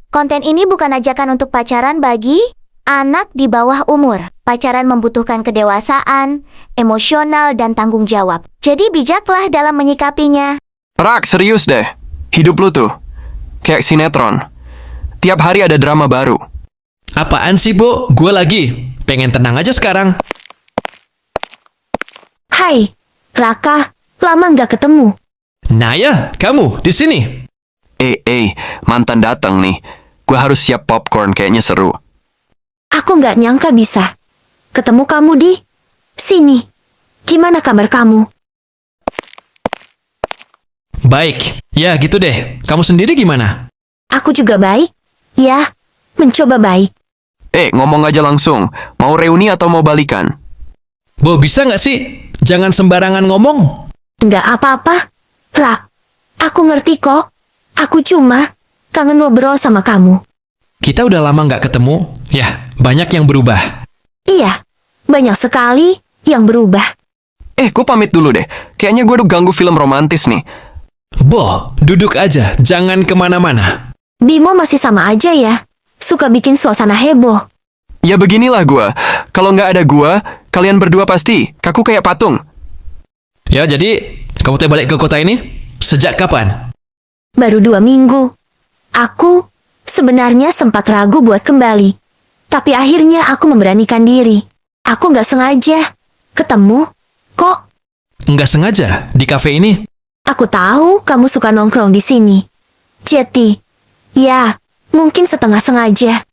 Konten ini bukan ajakan untuk pacaran bagi anak di bawah umur. Pacaran membutuhkan kedewasaan, emosional, dan tanggung jawab. Jadi bijaklah dalam menyikapinya. Rak, serius deh. Hidup lu tuh kayak sinetron. Tiap hari ada drama baru. Apaan sih, Bu? Gue lagi pengen tenang aja sekarang. Hai, Raka, lama nggak ketemu. Naya, kamu di sini? Mantan datang nih. Gue harus siap popcorn, kayaknya seru. Aku nggak nyangka bisa ketemu kamu di sini. Gimana kabar kamu? Baik, ya gitu deh. Kamu sendiri gimana? Aku juga baik. Ya, mencoba baik. Ngomong aja langsung. Mau reuni atau mau balikan? Bu, bisa nggak sih? Jangan sembarangan ngomong. Nggak apa-apa, Rak. Aku ngerti kok. Aku cuma kangen ngobrol sama kamu. Kita udah lama nggak ketemu. Ya, banyak yang berubah. Iya, banyak sekali yang berubah. Gue pamit dulu deh. Kayaknya gue udah ganggu film romantis nih. Bo, duduk aja. Jangan kemana-mana. Bimo masih sama aja ya. Suka bikin suasana heboh. Ya beginilah gue. Kalau nggak ada gue, kalian berdua pasti kaku kayak patung. Ya, jadi kamu teh balik ke kota ini? Sejak kapan? Baru 2 minggu. Aku sebenarnya sempat ragu buat kembali. Tapi akhirnya aku memberanikan diri. Aku nggak sengaja ketemu kok. Nggak sengaja di kafe ini? Aku tahu kamu suka nongkrong di sini. Jadi, ya, mungkin setengah sengaja.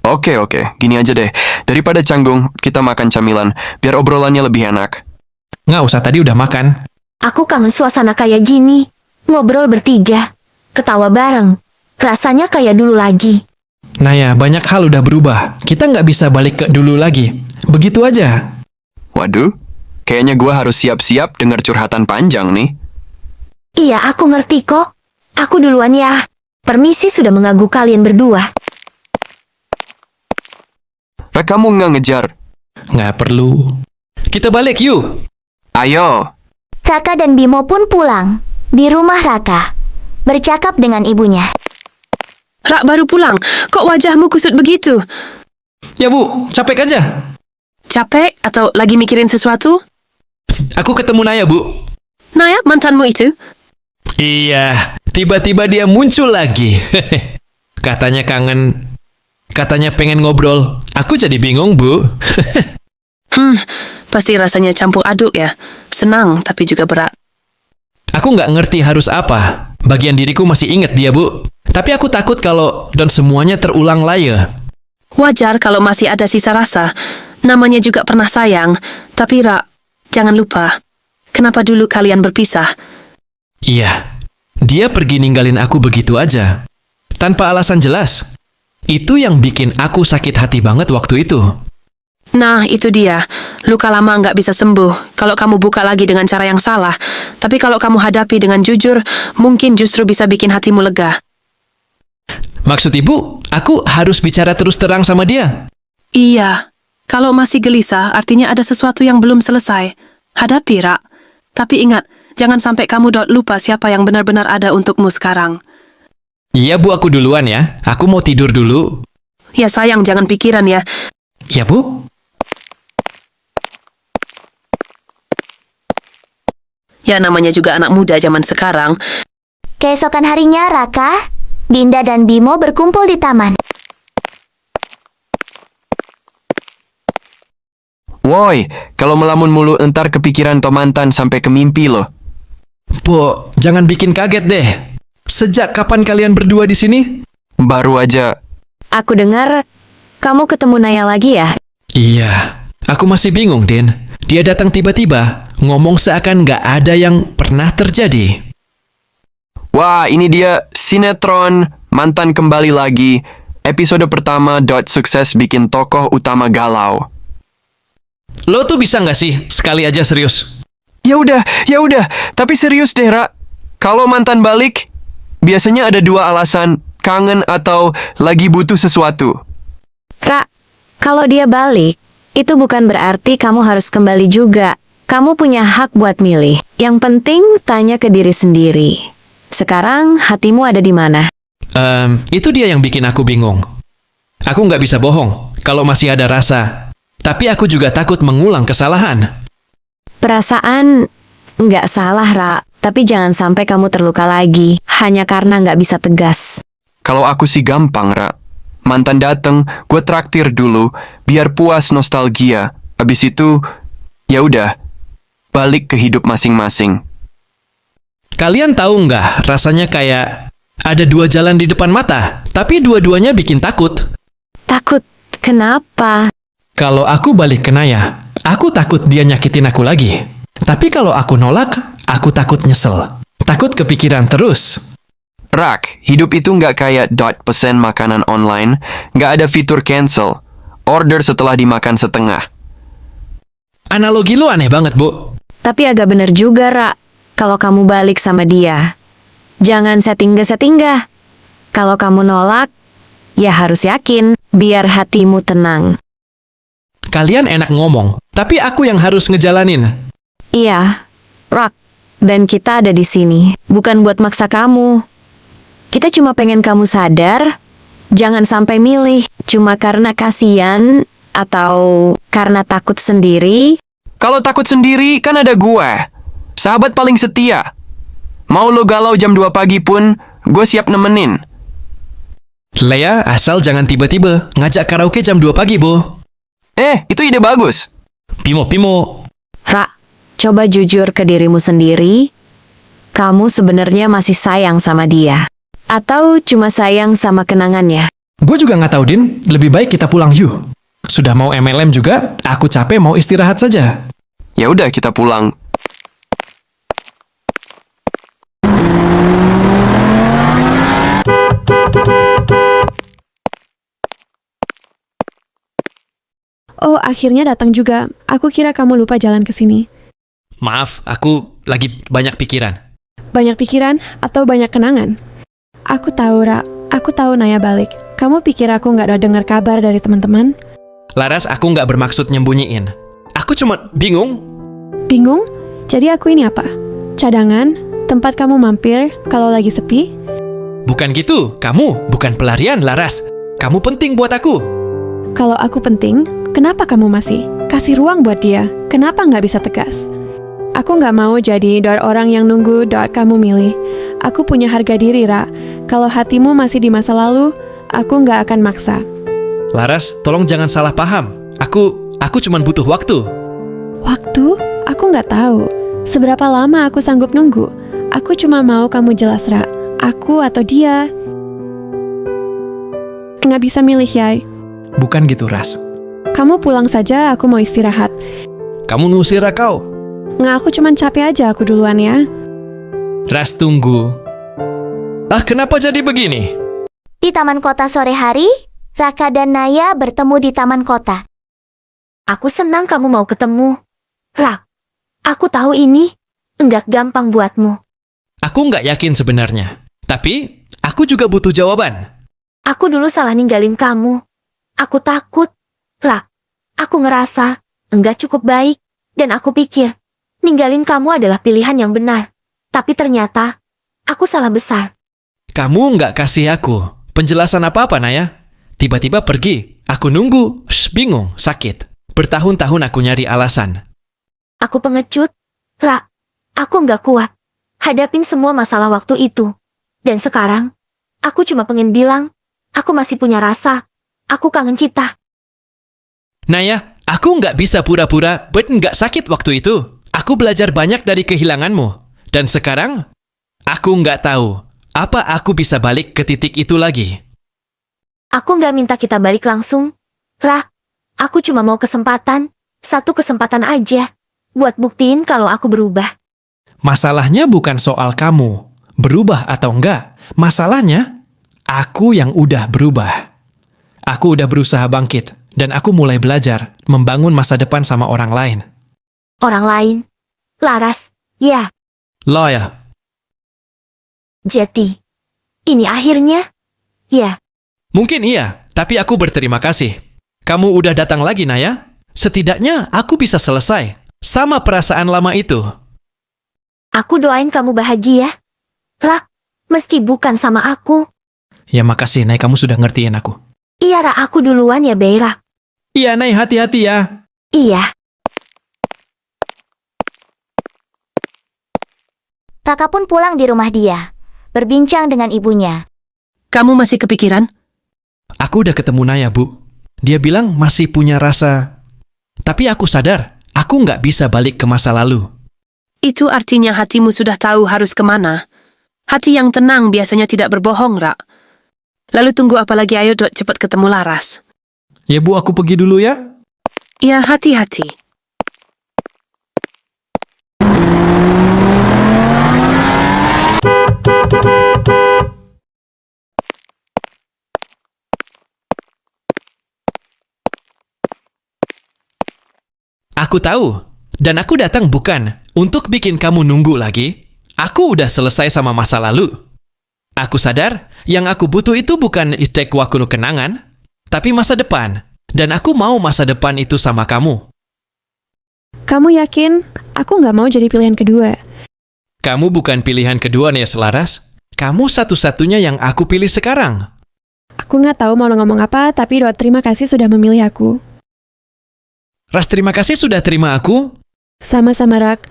Oke. Gini aja deh. Daripada canggung, kita makan camilan. Biar obrolannya lebih enak. Nggak usah, tadi udah makan. Aku kangen suasana kayak gini. Ngobrol bertiga. Ketawa bareng. Rasanya kayak dulu lagi. Naya, banyak hal udah berubah. Kita nggak bisa balik ke dulu lagi. Begitu aja. Waduh, kayaknya gue harus siap-siap dengar curhatan panjang nih. Iya, aku ngerti kok. Aku duluan ya. Permisi sudah mengganggu kalian berdua. Rek, kamu nggak ngejar. Nggak perlu. Kita balik yuk. Ayo. Raka dan Bimo pun pulang. Di rumah Raka, bercakap dengan ibunya. Rak baru pulang. Kok wajahmu kusut begitu? Ya Bu, capek aja. Capek atau lagi mikirin sesuatu? Aku ketemu Naya, Bu. Naya, mantanmu itu? Iya, tiba-tiba dia muncul lagi. Katanya kangen. Katanya pengen ngobrol. Aku jadi bingung, Bu. Pasti rasanya campur aduk ya. Senang tapi juga berat. Aku nggak ngerti harus apa. Bagian diriku masih inget dia, Bu. Tapi aku takut kalau dan semuanya terulang lagi. Wajar kalau masih ada sisa rasa. Namanya juga pernah sayang. Tapi Rak, jangan lupa. Kenapa dulu kalian berpisah? Iya, dia pergi ninggalin aku begitu aja. Tanpa alasan jelas. Itu yang bikin aku sakit hati banget waktu itu. Nah, itu dia. Luka lama nggak bisa sembuh kalau kamu buka lagi dengan cara yang salah. Tapi kalau kamu hadapi dengan jujur, mungkin justru bisa bikin hatimu lega. Maksud Ibu, aku harus bicara terus terang sama dia? Iya. Kalau masih gelisah, artinya ada sesuatu yang belum selesai. Hadapi, Rak. Tapi ingat, jangan sampai kamu lupa siapa yang benar-benar ada untukmu sekarang. Iya, Bu, aku duluan ya. Aku mau tidur dulu. Ya sayang, jangan pikiran ya. Ya, Bu. Ya namanya juga anak muda zaman sekarang. Keesokan harinya Raka, Dinda dan Bimo berkumpul di taman. Woi, kalau melamun mulu entar kepikiran mantan sampai ke mimpi loh. Bu, jangan bikin kaget deh. Sejak kapan kalian berdua di sini? Baru aja. Aku dengar kamu ketemu Naya lagi ya? Iya, aku masih bingung, Din. Dia datang tiba-tiba, ngomong seakan nggak ada yang pernah terjadi. Wah, ini dia sinetron Mantan Kembali Lagi. Episode pertama. Sukses bikin tokoh utama galau. Lo tuh bisa nggak sih sekali aja serius? Ya udah. Tapi serius deh, Ra. Kalau mantan balik, biasanya ada 2 alasan, kangen atau lagi butuh sesuatu. Ra, kalau dia balik, itu bukan berarti kamu harus kembali juga. Kamu punya hak buat milih. Yang penting tanya ke diri sendiri. Sekarang hatimu ada di mana? Itu dia yang bikin aku bingung. Aku nggak bisa bohong kalau masih ada rasa. Tapi aku juga takut mengulang kesalahan. Perasaan nggak salah, Ra. Tapi jangan sampai kamu terluka lagi, hanya karena nggak bisa tegas. Kalau aku sih gampang, Ra. Mantan dateng, gue traktir dulu, biar puas nostalgia. Abis itu, ya udah, balik ke hidup masing-masing. Kalian tahu nggak, rasanya kayak ada dua jalan di depan mata, tapi dua-duanya bikin takut. Takut? Kenapa? Kalau aku balik ke Naya, aku takut dia nyakitin aku lagi. Tapi kalau aku nolak, aku takut nyesel. Takut kepikiran terus. Rak, hidup itu nggak kayak pesen makanan online, nggak ada fitur cancel. Order setelah dimakan setengah. Analogi lu aneh banget, Bu. Tapi agak bener juga, Ra. Kalau kamu balik sama dia, jangan settingga-settingga. Kalau kamu nolak, ya harus yakin, biar hatimu tenang. Kalian enak ngomong, tapi aku yang harus ngejalanin. Iya, Rak. Dan kita ada di sini, bukan buat maksa kamu. Kita cuma pengen kamu sadar, jangan sampai milih cuma karena kasihan atau karena takut sendiri. Kalau takut sendiri, kan ada gue. Sahabat paling setia. Mau lo galau jam 2 pagi pun, gue siap nemenin. Lea, asal jangan tiba-tiba ngajak karaoke jam 2 pagi, Bu. Itu ide bagus. Pimo. Ra, coba jujur ke dirimu sendiri. Kamu sebenarnya masih sayang sama dia. Atau cuma sayang sama kenangannya? Gue juga nggak tahu, Din. Lebih baik kita pulang yuk. Sudah mau MLM juga, aku capek mau istirahat saja. Ya udah, kita pulang. Oh, akhirnya datang juga. Aku kira kamu lupa jalan ke sini. Maaf, aku lagi banyak pikiran. Banyak pikiran atau banyak kenangan? Aku tahu, Ra. Aku tahu Naya balik. Kamu pikir aku nggak ada dengar kabar dari teman-teman? Laras, aku nggak bermaksud nyembunyiin. Aku cuma bingung. Bingung? Jadi aku ini apa? Cadangan? Tempat kamu mampir kalau lagi sepi? Bukan gitu, kamu bukan pelarian, Laras. Kamu penting buat aku. Kalau aku penting, kenapa kamu masih? Kasih ruang buat dia. Kenapa nggak bisa tegas? Aku nggak mau jadi orang yang nunggu kamu milih. Aku punya harga diri, Ra. Kalau hatimu masih di masa lalu, aku nggak akan maksa. Laras, tolong jangan salah paham. Aku cuma butuh waktu. Waktu? Aku nggak tahu. Seberapa lama aku sanggup nunggu? Aku cuma mau kamu jelas, Ra. Aku atau dia. Nggak bisa milih, Yai. Bukan gitu, Ras. Kamu pulang saja, aku mau istirahat. Kamu ngusir kau. Nggak, aku cuman capek aja, aku duluan ya. Ras, tunggu. Kenapa jadi begini? Di taman kota sore hari, Raka dan Naya bertemu di taman kota. Aku senang kamu mau ketemu. Rak, aku tahu ini enggak gampang buatmu. Aku nggak yakin sebenarnya. Tapi, aku juga butuh jawaban. Aku dulu salah ninggalin kamu. Aku takut. Rak, aku ngerasa enggak cukup baik. Dan aku pikir, ninggalin kamu adalah pilihan yang benar. Tapi ternyata, aku salah besar. Kamu nggak kasih aku penjelasan apa-apa, Naya. Tiba-tiba pergi. Aku nunggu. Bingung, sakit. Bertahun-tahun aku nyari alasan. Aku pengecut. Rak, aku nggak kuat hadapin semua masalah waktu itu. Dan sekarang, aku cuma pengen bilang, aku masih punya rasa. Aku kangen kita. Naya, aku nggak bisa pura-pura nggak sakit waktu itu. Aku belajar banyak dari kehilanganmu. Dan sekarang, aku nggak tahu apa aku bisa balik ke titik itu lagi. Aku nggak minta kita balik langsung. Rak, aku cuma mau kesempatan. Satu kesempatan aja. Buat buktiin kalau aku berubah. Masalahnya bukan soal kamu berubah atau enggak. Masalahnya, aku yang udah berubah. Aku udah berusaha bangkit. Dan aku mulai belajar membangun masa depan sama orang lain. Orang lain? Laras? Ya. Loya. Jadi, ini akhirnya? Ya. Mungkin iya, tapi aku berterima kasih. Kamu udah datang lagi, Naya. Setidaknya aku bisa selesai sama perasaan lama itu. Aku doain kamu bahagia. Rak, meski bukan sama aku. Ya makasih, Nay, kamu sudah ngertiin aku. Iya, Ra, aku duluan ya, Beira. Iya, Nay, hati-hati ya. Iya. Raka pun pulang di rumah dia, berbincang dengan ibunya. Kamu masih kepikiran? Aku udah ketemu Naya, Bu. Dia bilang masih punya rasa. Tapi aku sadar, aku nggak bisa balik ke masa lalu. Itu artinya hatimu sudah tahu harus kemana. Hati yang tenang biasanya tidak berbohong, Ra. Lalu tunggu apa lagi, ayo Dot, cepat ketemu Laras. Ya, Bu, aku pergi dulu ya. Ya, hati-hati. Aku tahu. Dan aku datang bukan untuk bikin kamu nunggu lagi. Aku udah selesai sama masa lalu. Aku sadar, yang aku butuh itu bukan istek waktu kenangan, tapi masa depan. Dan aku mau masa depan itu sama kamu. Kamu yakin? Aku nggak mau jadi pilihan kedua. Kamu bukan pilihan kedua nih, Selaras. Kamu satu-satunya yang aku pilih sekarang. Aku nggak tahu mau ngomong apa, tapi Dot, terima kasih sudah memilih aku. Ras, terima kasih sudah terima aku. Sama-sama, Rak.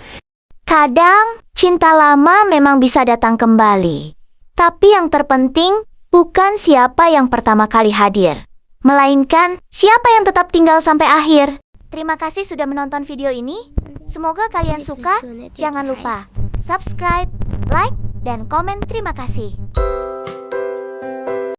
Kadang, cinta lama memang bisa datang kembali. Tapi yang terpenting bukan siapa yang pertama kali hadir, melainkan siapa yang tetap tinggal sampai akhir. Terima kasih sudah menonton video ini. Semoga kalian suka. Jangan lupa subscribe, like, dan komen. Terima kasih.